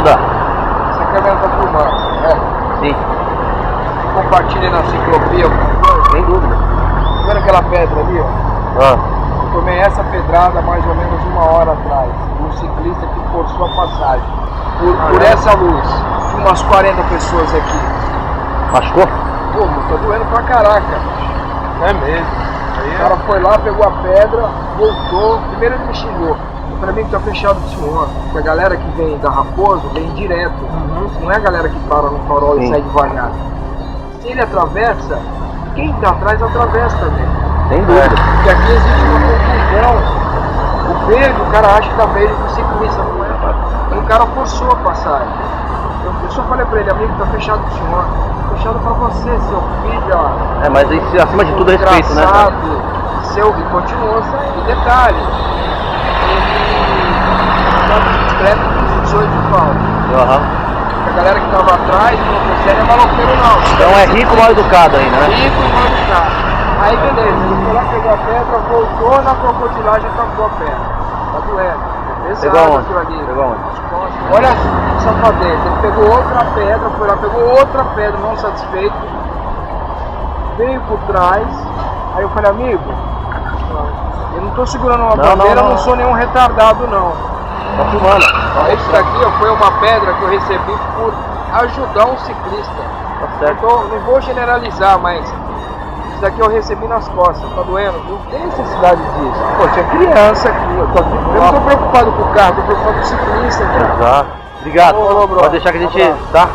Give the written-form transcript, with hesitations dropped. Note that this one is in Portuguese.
ajudar. Essa câmera tá filmando, né? Sim. Compartilha na ciclovia alguma coisa. Sem dúvida. Tá vendo aquela pedra ali, ó? Ah, Eu tomei essa pedrada mais ou menos 1 hora atrás. Um ciclista que forçou a passagem. Por essa luz. Tinha umas 40 pessoas aqui. machucou? Pô, tá doendo pra caraca. É mesmo. Aí O cara foi lá, pegou a pedra, voltou. Primeiro ele me xingou. Eu falei, amigo, tá fechado o senhor. Porque a galera que vem da Raposo vem direto. Não é a galera que para no farol e Sim. sai devagar. Se ele atravessa, quem tá atrás atravessa também. Sem dúvida. Porque aqui existe uma confusão. O verde, o cara acha que tá verde com o ciclista, não é? E o cara forçou a passagem. Eu só falei pra ele, amigo, tá fechado o senhor. Fechado pra você, seu filho, ó. É, mas isso, acima de tudo é respeito, né? Cara? Desgraçado, seu, e continuou saindo. E detalhe, ele estava discreto com 18 pau. Aham. A galera que estava atrás não consegue é maloqueiro não. Então é rico, mal educado ainda, né? Rico e mal educado. Aí beleza, ele foi lá, pegou a pedra, voltou na crocodilagem e tacou a pedra. Tá doendo. Pegou Pesado onde? aquilo ali. Pegou onde? Nas costas. Olha a safadeza, ele pegou outra pedra, foi lá, pegou outra pedra, não satisfeito. Veio por trás, aí eu falei, amigo, eu não tô segurando uma bandeira, eu não sou nenhum retardado não. Tá filmando. Isso daqui ó, foi uma pedra que eu recebi por ajudar um ciclista. Tá certo. Não vou generalizar, mas isso daqui eu recebi nas costas, tá doendo? Não tem necessidade disso. Pô, tinha criança aqui, eu tô aqui. Eu não tô preocupado com o carro, tô preocupado com o ciclista, cara. Exato. Obrigado. Ô, bro. Pode deixar que a gente... Abraço. Tá?